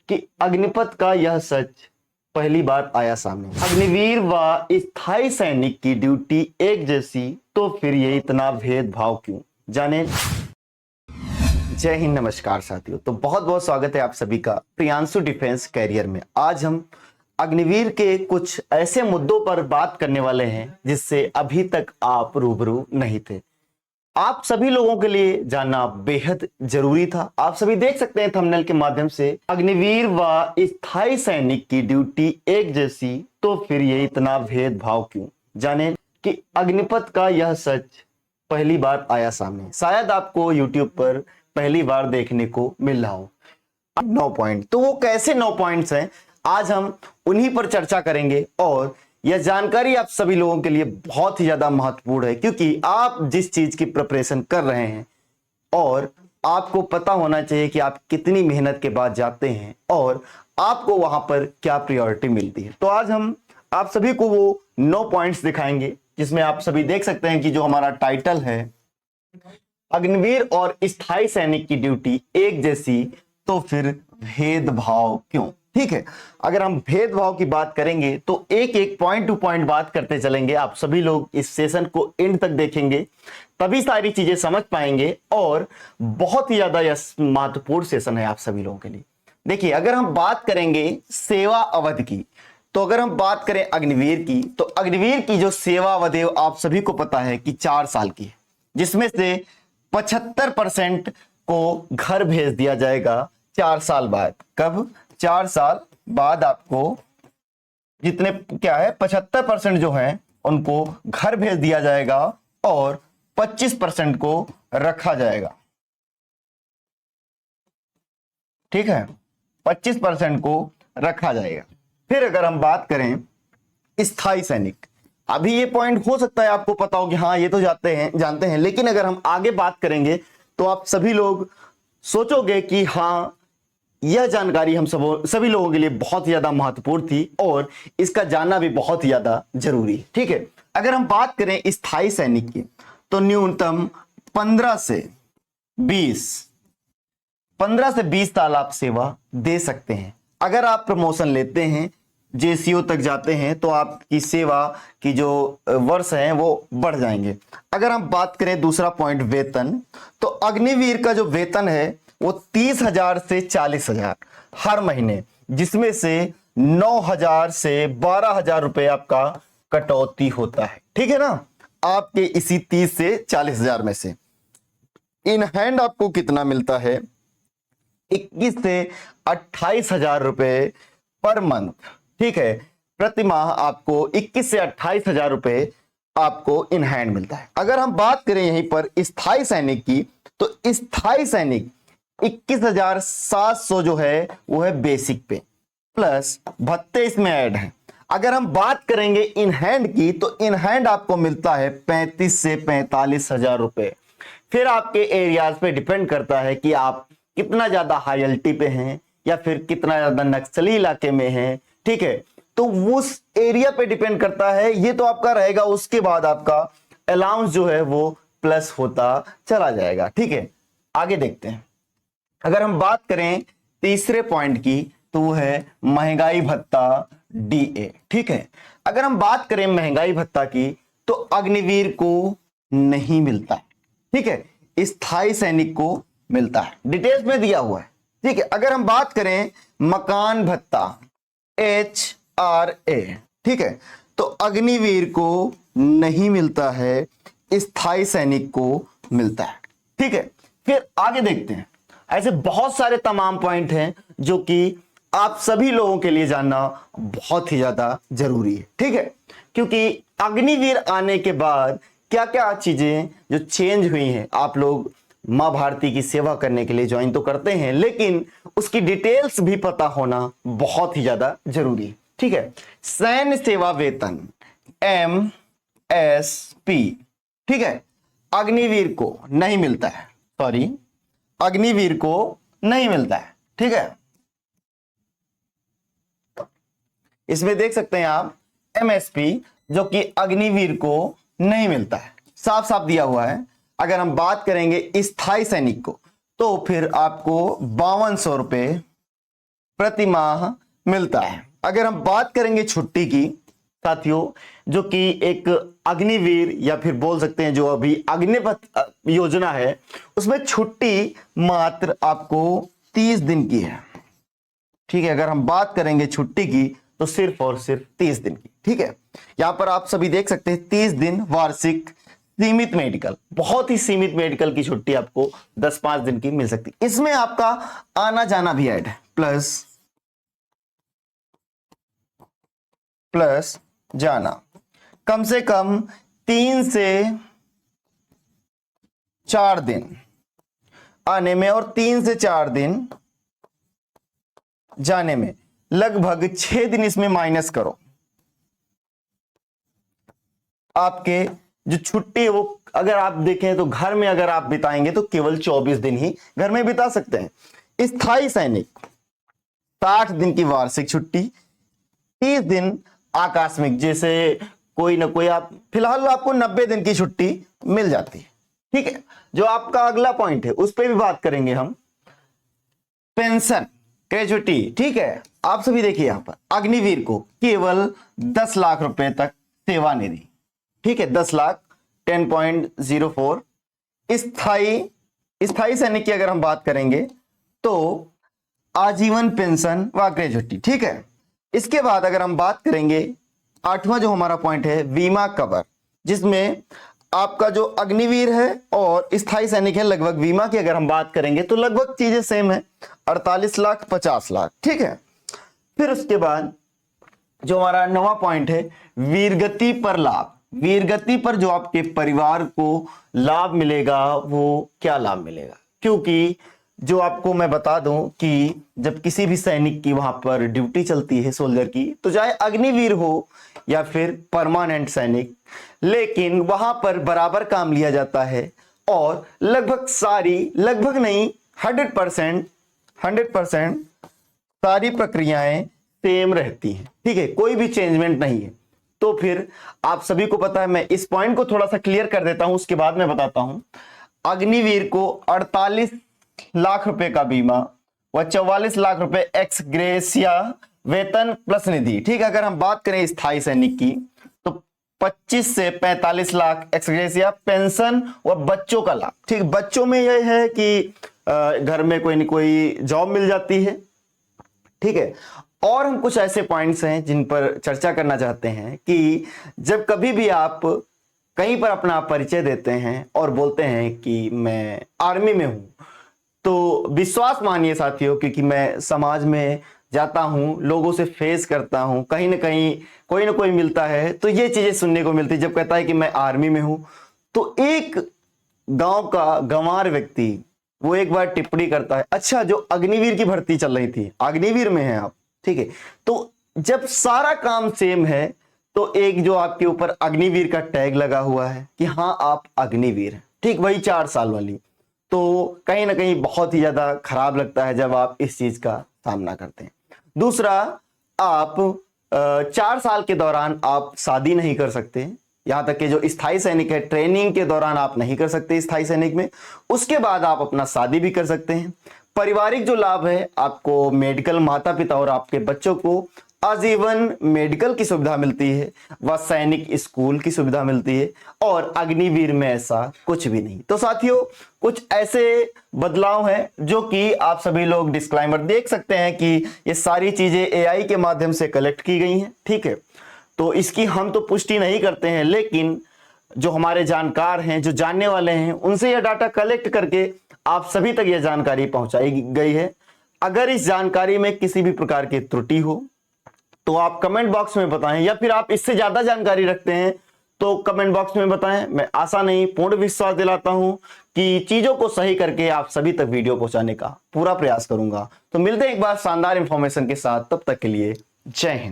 कि अग्निपथ का यह सच पहली बार आया सामने। अग्निवीर व स्थायी सैनिक की ड्यूटी एक जैसी, तो फिर ये इतना भेदभाव क्यों? जाने। जय हिंद, नमस्कार साथियों। तो बहुत बहुत स्वागत है आप सभी का प्रियांशु डिफेंस कैरियर में। आज हम अग्निवीर के कुछ ऐसे मुद्दों पर बात करने वाले हैं जिससे अभी तक आप रूबरू नहीं थे। आप सभी लोगों के लिए जानना बेहद जरूरी था। आप सभी देख सकते हैं थंबनेल के माध्यम से, अग्निवीर व स्थायी सैनिक की ड्यूटी एक जैसी, तो फिर ये इतना भेदभाव क्यों? जाने कि अग्निपथ का यह सच पहली बार आया सामने। शायद आपको YouTube पर पहली बार देखने को मिल रहा हो। 9 पॉइंट, तो वो कैसे 9 पॉइंट्स हैं, आज हम उन्हीं पर चर्चा करेंगे। और यह जानकारी आप सभी लोगों के लिए बहुत ही ज्यादा महत्वपूर्ण है, क्योंकि आप जिस चीज की प्रिपरेशन कर रहे हैं और आपको पता होना चाहिए कि आप कितनी मेहनत के बाद जाते हैं और आपको वहां पर क्या प्रायोरिटी मिलती है। तो आज हम आप सभी को वो 9 पॉइंट्स दिखाएंगे, जिसमें आप सभी देख सकते हैं कि जो हमारा टाइटल है, अग्निवीर और स्थायी सैनिक की ड्यूटी एक जैसी, तो फिर भेदभाव क्यों? ठीक है, अगर हम भेदभाव की बात करेंगे तो एक एक पॉइंट टू पॉइंट बात करते चलेंगे। आप सभी लोग इस सेशन को एंड तक देखेंगे, तभी सारी चीजें समझ पाएंगे। और बहुत ही ज्यादा यह महत्वपूर्ण सेशन है आप सभी लोगों के लिए। देखिए, अगर हम बात करेंगे सेवा अवधि की, तो अगर हम बात करें अग्निवीर की, तो अग्निवीर की जो सेवा अवधि आप सभी को पता है कि 4 साल की है, जिसमें से 75% को घर भेज दिया जाएगा 4 साल बाद। कब? 4 साल बाद आपको जितने क्या है 75% जो है उनको घर भेज दिया जाएगा और 25% को रखा जाएगा। ठीक है, 25% को रखा जाएगा। फिर अगर हम बात करें स्थायी सैनिक, अभी ये पॉइंट हो सकता है आपको पता हो कि हाँ ये तो जानते हैं, लेकिन अगर हम आगे बात करेंगे तो आप सभी लोग सोचोगे कि हाँ यह जानकारी हम सभी लोगों के लिए बहुत ही ज्यादा महत्वपूर्ण थी और इसका जानना भी बहुत ही ज्यादा जरूरी है। ठीक है, अगर हम बात करें स्थायी सैनिक की, तो न्यूनतम 15 से 20 साल आप सेवा दे सकते हैं। अगर आप प्रमोशन लेते हैं, जेसीओ तक जाते हैं, तो आपकी सेवा की जो वर्ष हैं वो बढ़ जाएंगे। अगर हम बात करें दूसरा पॉइंट वेतन, तो अग्निवीर का जो वेतन है वो 30,000 से 40,000 हर महीने, जिसमें से 9,000 से 12,000 रुपए आपका कटौती होता है। ठीक है ना, आपके इसी 30 से 40,000 में से इन हैंड आपको कितना मिलता है? 21 से 28,000 रुपए पर मंथ। ठीक है, प्रति माह आपको 21 से 28,000 रुपए आपको इन हैंड मिलता है। अगर हम बात करें यहीं पर स्थायी सैनिक की, तो स्थायी सैनिक 21,700 जो है वो है बेसिक पे, प्लस भत्ते इसमें ऐड है। अगर हम बात करेंगे इन हैंड की, तो इन हैंड आपको मिलता है 35 से 45,000 रुपए। फिर आपके एरियाज पे डिपेंड करता है कि आप कितना ज्यादा हाईएल्टी पे हैं या फिर कितना ज्यादा नक्सली इलाके में हैं। ठीक है, तो उस एरिया पे डिपेंड करता है। ये तो आपका रहेगा, उसके बाद आपका अलाउंस जो है वो प्लस होता चला जाएगा। ठीक है, आगे देखते हैं। अगर हम बात करें तीसरे पॉइंट की, तो वो है महंगाई भत्ता डीए। ठीक है, अगर हम बात करें महंगाई भत्ता की, तो अग्निवीर को नहीं मिलता है। ठीक है, स्थायी सैनिक को मिलता है, डिटेल्स में दिया हुआ है। ठीक है, अगर हम बात करें मकान भत्ता HRA, ठीक है, तो अग्निवीर को नहीं मिलता है, स्थायी सैनिक को मिलता है। ठीक है, फिर आगे देखते हैं। ऐसे बहुत सारे तमाम पॉइंट हैं जो कि आप सभी लोगों के लिए जानना बहुत ही ज्यादा जरूरी है। ठीक है, क्योंकि अग्निवीर आने के बाद क्या क्या चीजें जो चेंज हुई हैं। आप लोग मां भारती की सेवा करने के लिए ज्वाइन तो करते हैं, लेकिन उसकी डिटेल्स भी पता होना बहुत ही ज्यादा जरूरी है। ठीक है, सैन्य सेवा वेतन MSP, ठीक है, अग्निवीर को नहीं मिलता है, अग्निवीर को नहीं मिलता है। ठीक है, इसमें देख सकते हैं आप MSP, जो कि अग्निवीर को नहीं मिलता है, साफ साफ दिया हुआ है। अगर हम बात करेंगे स्थायी सैनिक को, तो फिर आपको 5200 रुपए प्रति माह मिलता है। अगर हम बात करेंगे छुट्टी की साथियों, जो कि एक अग्निवीर या फिर बोल सकते हैं जो अभी अग्निपथ योजना है, उसमें छुट्टी मात्र आपको 30 दिन की है। ठीक है, अगर हम बात करेंगे छुट्टी की तो सिर्फ और सिर्फ 30 दिन की। ठीक है, यहां पर आप सभी देख सकते हैं 30 दिन वार्षिक सीमित मेडिकल, बहुत ही सीमित मेडिकल की छुट्टी आपको 10-5 दिन की मिल सकती है। इसमें आपका आना जाना भी ऐड है, प्लस जाना कम से कम 3 से 4 दिन आने में और 3 से 4 दिन जाने में, लगभग 6 दिन इसमें माइनस करो। आपके जो छुट्टी है वो अगर आप देखें तो घर में अगर आप बिताएंगे तो केवल 24 दिन ही घर में बिता सकते हैं। स्थायी सैनिक 60 दिन की वार्षिक छुट्टी, 30 दिन आकस्मिक, जैसे कोई ना कोई आप फिलहाल आपको 90 दिन की छुट्टी मिल जाती है। ठीक है, जो आपका अगला पॉइंट है उस पर भी बात करेंगे हम, पेंशन ग्रेजुटी। ठीक है, आप सभी देखिए यहां पर अग्निवीर को केवल 10 लाख रुपए तक सेवा निधि। ठीक है, 10 लाख 10.04। स्थायी सैनिक की अगर हम बात करेंगे तो आजीवन पेंशन व ग्रेजुटी। ठीक है, इसके बाद अगर हम बात करेंगे 8वां जो हमारा पॉइंट है बीमा कवर, जिसमें आपका जो अग्निवीर है और स्थायी सैनिक है, लगभग बीमा की अगर हम बात करेंगे तो लगभग चीजें सेम है, 48 लाख 50 लाख। ठीक है, फिर उसके बाद जो हमारा 9वां पॉइंट है वीरगति पर लाभ। वीरगति पर जो आपके परिवार को लाभ मिलेगा वो क्या लाभ मिलेगा, क्योंकि जो आपको मैं बता दूं कि जब किसी भी सैनिक की वहां पर ड्यूटी चलती है सोल्जर की, तो चाहे अग्निवीर हो या फिर परमानेंट सैनिक, लेकिन वहां पर बराबर काम लिया जाता है और लगभग नहीं 100% सारी प्रक्रियाएं सेम रहती हैं। ठीक है, कोई भी चेंजमेंट नहीं है। तो फिर आप सभी को पता है, मैं इस पॉइंट को थोड़ा सा क्लियर कर देता हूं, उसके बाद मैं बताता हूं। अग्निवीर को 48 लाख रुपए का बीमा व 44 लाख रुपए एक्स ग्रेसिया वेतन प्लस निधि। ठीक है, अगर हम बात करें स्थायी सैनिक की तो 25 से 45 लाख एक्स ग्रेसिया पेंशन व बच्चों का लाभ। ठीक, बच्चों में यह है कि घर में कोई न कोई जॉब मिल जाती है। ठीक है, और हम कुछ ऐसे पॉइंट्स हैं जिन पर चर्चा करना चाहते हैं कि जब कभी भी आप कहीं पर अपना परिचय देते हैं और बोलते हैं कि मैं आर्मी में हूं, तो विश्वास मानिए साथियों, क्योंकि मैं समाज में जाता हूं, लोगों से फेस करता हूं, कहीं ना कहीं कोई ना कोई मिलता है तो ये चीजें सुनने को मिलती है। जब कहता है कि मैं आर्मी में हूं, तो एक गांव का गंवार व्यक्ति वो एक बार टिप्पणी करता है, अच्छा जो अग्निवीर की भर्ती चल रही थी, अग्निवीर में हैं आप। ठीक है, तो जब सारा काम सेम है तो एक जो आपके ऊपर अग्निवीर का टैग लगा हुआ है कि हाँ आप अग्निवीर हैं, ठीक वही 4 साल वाली, तो कहीं ना कहीं बहुत ही ज्यादा खराब लगता है जब आप इस चीज का सामना करते हैं। दूसरा, आप 4 साल के दौरान आप शादी नहीं कर सकते, यहां तक कि जो स्थायी सैनिक है ट्रेनिंग के दौरान आप नहीं कर सकते स्थायी सैनिक में, उसके बाद आप अपना शादी भी कर सकते हैं। पारिवारिक जो लाभ है, आपको मेडिकल, माता पिता और आपके बच्चों को आजीवन मेडिकल की सुविधा मिलती है व सैनिक स्कूल की सुविधा मिलती है, और अग्निवीर में ऐसा कुछ भी नहीं। तो साथियों, कुछ ऐसे बदलाव हैं जो कि आप सभी लोग डिस्क्लेमर देख सकते हैं कि ये सारी चीजें एआई के माध्यम से कलेक्ट की गई हैं। ठीक है, तो इसकी हम तो पुष्टि नहीं करते हैं, लेकिन जो हमारे जानकार हैं, जो जानने वाले हैं, उनसे यह डाटा कलेक्ट करके आप सभी तक यह जानकारी पहुंचाई गई है। अगर इस जानकारी में किसी भी प्रकार की त्रुटि हो तो आप कमेंट बॉक्स में बताएं, या फिर आप इससे ज्यादा जानकारी रखते हैं तो कमेंट बॉक्स में बताएं। मैं आशा नहीं पूर्ण विश्वास दिलाता हूं कि चीजों को सही करके आप सभी तक वीडियो पहुंचाने का पूरा प्रयास करूंगा। तो मिलते हैं एक बार शानदार इंफॉर्मेशन के साथ, तब तक के लिए जय हिंद।